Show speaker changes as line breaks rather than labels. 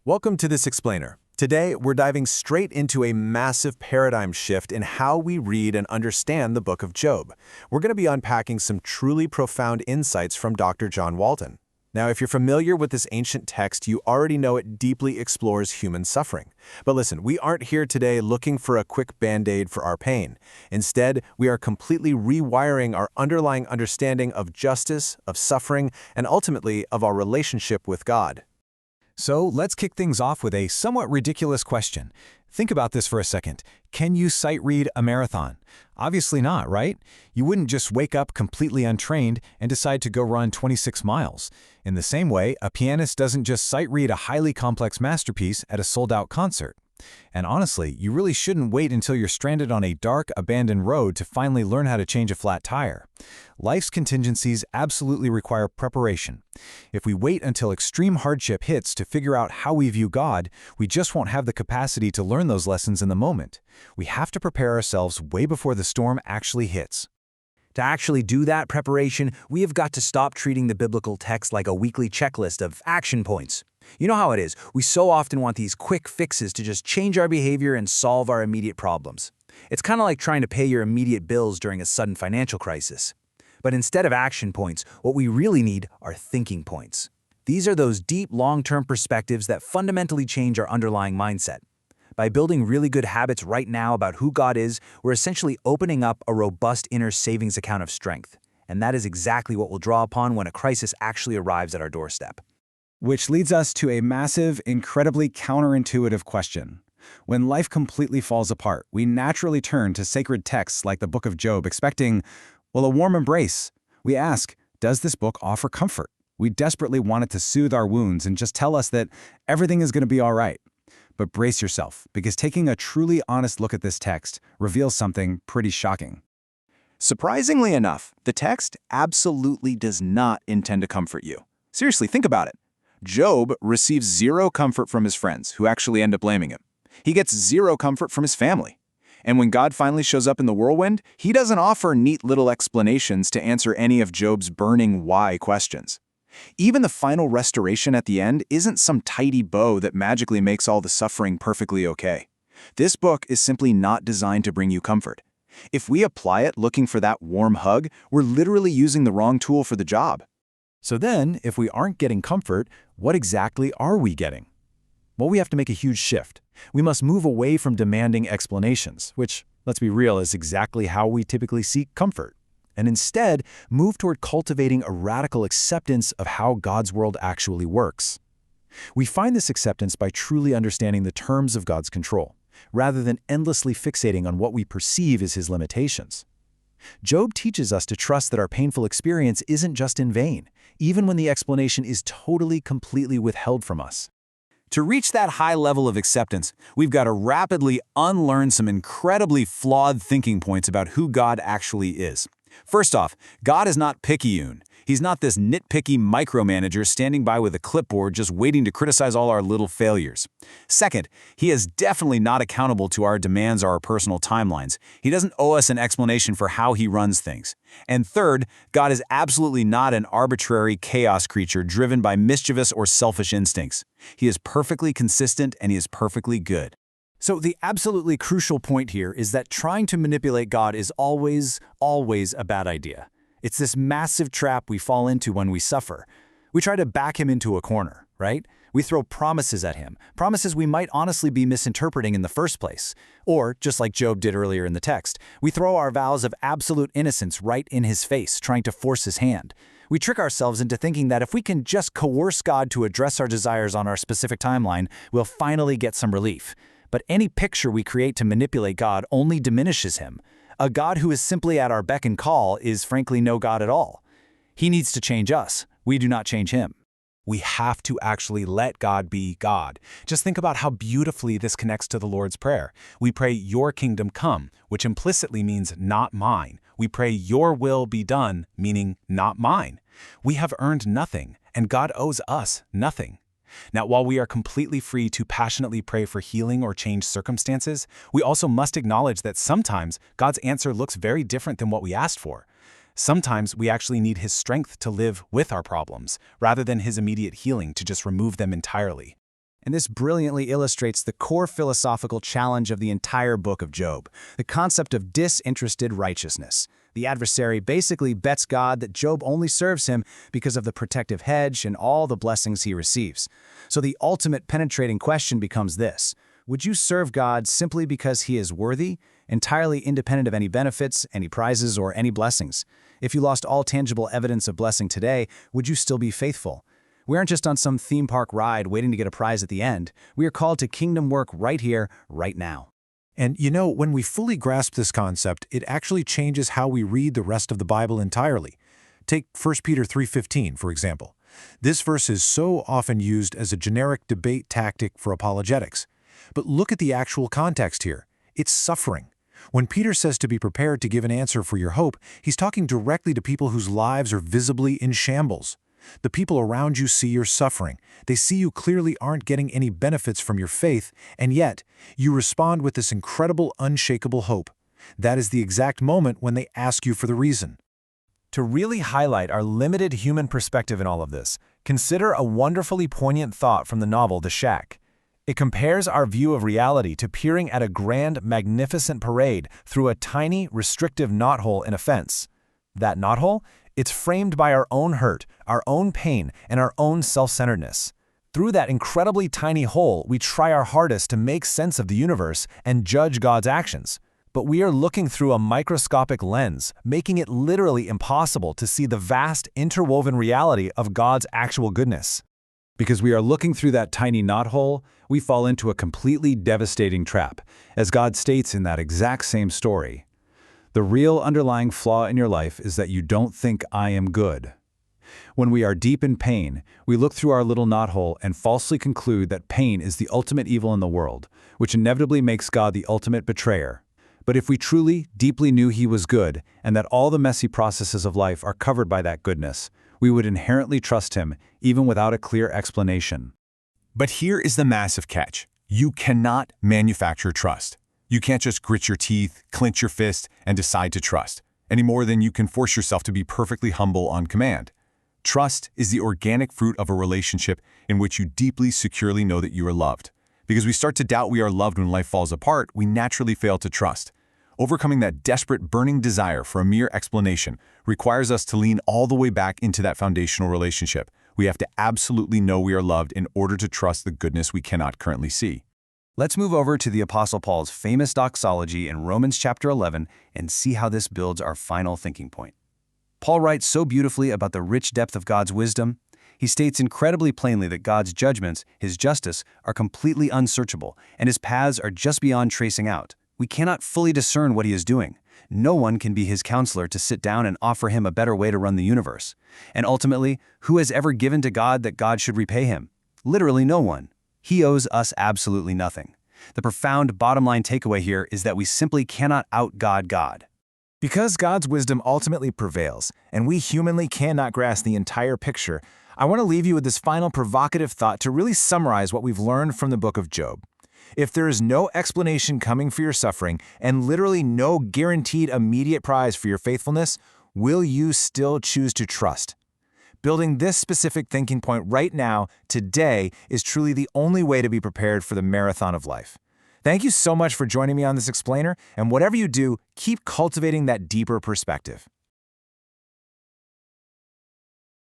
Welcome to this explainer. Today, we're diving straight into a massive paradigm shift in how we read and understand the book of Job. We're going to be unpacking some truly profound insights from Dr. John Walton. Now, if you're familiar with this ancient text, you already know it deeply explores human suffering. But listen, we aren't here today looking for a quick band-aid for our pain. Instead, we are completely rewiring our underlying understanding of justice, of suffering, and ultimately of our relationship with God.
So let's kick things off with a somewhat ridiculous question. Think about this for a second. Can you sight read a marathon? Obviously not, right? You wouldn't just wake up completely untrained and decide to go run 26 miles. In the same way, a pianist doesn't just sight read a highly complex masterpiece at a sold-out concert. And honestly, you really shouldn't wait until you're stranded on a dark, abandoned road to finally learn how to change a flat tire. Life's contingencies absolutely require preparation. If we wait until extreme hardship hits to figure out how we view God, we just won't have the capacity to learn those lessons in the moment. We have to prepare ourselves way before the storm actually hits.
To actually do that preparation, we have got to stop treating the biblical text like a weekly checklist of action points. You know how it is. We so often want these quick fixes to just change our behavior and solve our immediate problems. It's kind of like trying to pay your immediate bills during a sudden financial crisis. But instead of action points, what we really need are thinking points. These are those deep, long-term perspectives that fundamentally change our underlying mindset. By building really good habits right now about who God is, we're essentially opening up a robust inner savings account of strength. And that is exactly what we'll draw upon when a crisis actually arrives at our doorstep.
Which leads us to a massive, incredibly counterintuitive question. When life completely falls apart, we naturally turn to sacred texts like the book of Job, expecting, well, a warm embrace. We ask, does this book offer comfort? We desperately want it to soothe our wounds and just tell us that everything is going to be all right. But brace yourself, because taking a truly honest look at this text reveals something pretty shocking.
Surprisingly enough, the text absolutely does not intend to comfort you. Seriously, think about it. Job receives zero comfort from his friends, who actually end up blaming him. He gets zero comfort from his family. And when God finally shows up in the whirlwind, he doesn't offer neat little explanations to answer any of Job's burning why questions. Even the final restoration at the end isn't some tidy bow that magically makes all the suffering perfectly okay. This book is simply not designed to bring you comfort. If we apply it looking for that warm hug, we're literally using the wrong tool for the job.
So then, if we aren't getting comfort, what exactly are we getting? Well, we have to make a huge shift. We must move away from demanding explanations, which, let's be real, is exactly how we typically seek comfort, and instead move toward cultivating a radical acceptance of how God's world actually works. We find this acceptance by truly understanding the terms of God's control, rather than endlessly fixating on what we perceive as his limitations. Job teaches us to trust that our painful experience isn't just in vain, even when the explanation is completely withheld from us.
To reach that high level of acceptance, we've got to rapidly unlearn some incredibly flawed thinking points about who God actually is. First off, God is not picayune. He's not this nitpicky micromanager standing by with a clipboard just waiting to criticize all our little failures. Second, he is definitely not accountable to our demands or our personal timelines. He doesn't owe us an explanation for how he runs things. And third, God is absolutely not an arbitrary chaos creature driven by mischievous or selfish instincts. He is perfectly consistent and he is perfectly good.
So the absolutely crucial point here is that trying to manipulate God is always a bad idea. It's this massive trap we fall into when we suffer. We try to back him into a corner, right? We throw promises at him, promises we might honestly be misinterpreting in the first place. Or, just like Job did earlier in the text, we throw our vows of absolute innocence right in his face, trying to force his hand. We trick ourselves into thinking that if we can just coerce God to address our desires on our specific timeline, we'll finally get some relief. But any picture we create to manipulate God only diminishes him. A God who is simply at our beck and call is frankly no God at all. He needs to change us. We do not change him.
We have to actually let God be God. Just think about how beautifully this connects to the Lord's Prayer. We pray, "Your kingdom come," which implicitly means not mine. We pray, "Your will be done," meaning not mine. We have earned nothing, and God owes us nothing. Now, while we are completely free to passionately pray for healing or changed circumstances, we also must acknowledge that sometimes God's answer looks very different than what we asked for. Sometimes we actually need his strength to live with our problems, rather than his immediate healing to just remove them entirely.
And this brilliantly illustrates the core philosophical challenge of the entire book of Job, the concept of disinterested righteousness. The adversary basically bets God that Job only serves him because of the protective hedge and all the blessings he receives. So the ultimate penetrating question becomes this: would you serve God simply because he is worthy, entirely independent of any benefits, any prizes, or any blessings? If you lost all tangible evidence of blessing today, would you still be faithful? We aren't just on some theme park ride waiting to get a prize at the end. We are called to kingdom work right here, right now.
And you know, when we fully grasp this concept, it actually changes how we read the rest of the Bible entirely. Take 1 Peter 3:15, for example. This verse is so often used as a generic debate tactic for apologetics. But look at the actual context here. It's suffering. When Peter says to be prepared to give an answer for your hope, he's talking directly to people whose lives are visibly in shambles. The people around you see your suffering. They see you clearly aren't getting any benefits from your faith, and yet you respond with this incredible, unshakable hope. That is the exact moment when they ask you for the reason.
To really highlight our limited human perspective in all of this, consider a wonderfully poignant thought from the novel The Shack. It compares our view of reality to peering at a grand, magnificent parade through a tiny, restrictive knothole in a fence. That knothole? It's framed by our own hurt, our own pain, and our own self-centeredness. Through that incredibly tiny hole, we try our hardest to make sense of the universe and judge God's actions. But we are looking through a microscopic lens, making it literally impossible to see the vast, interwoven reality of God's actual goodness.
Because we are looking through that tiny knothole, we fall into a completely devastating trap, as God states in that exact same story. The real underlying flaw in your life is that you don't think I am good. When we are deep in pain, we look through our little knothole and falsely conclude that pain is the ultimate evil in the world, which inevitably makes God the ultimate betrayer. But if we truly, deeply knew He was good, and that all the messy processes of life are covered by that goodness, we would inherently trust Him, even without a clear explanation.
But here is the massive catch. You cannot manufacture trust. You can't just grit your teeth, clench your fist, and decide to trust, any more than you can force yourself to be perfectly humble on command. Trust is the organic fruit of a relationship in which you deeply, securely know that you are loved. Because we start to doubt we are loved when life falls apart, we naturally fail to trust. Overcoming that desperate, burning desire for a mere explanation requires us to lean all the way back into that foundational relationship. We have to absolutely know we are loved in order to trust the goodness we cannot currently see.
Let's move over to the Apostle Paul's famous doxology in Romans chapter 11 and see how this builds our final thinking point. Paul writes so beautifully about the rich depth of God's wisdom. He states incredibly plainly that God's judgments, His justice, are completely unsearchable, and His paths are just beyond tracing out. We cannot fully discern what He is doing. No one can be His counselor to sit down and offer Him a better way to run the universe. And ultimately, who has ever given to God that God should repay him? Literally no one. He owes us absolutely nothing. The profound bottom-line takeaway here is that we simply cannot out-God God.
Because God's wisdom ultimately prevails, and we humanly cannot grasp the entire picture, I want to leave you with this final provocative thought to really summarize what we've learned from the book of Job. If there is no explanation coming for your suffering, and literally no guaranteed immediate prize for your faithfulness, will you still choose to trust? Building this specific thinking point right now, today, is truly the only way to be prepared for the marathon of life. Thank you so much for joining me on this explainer, and whatever you do, keep cultivating that deeper perspective.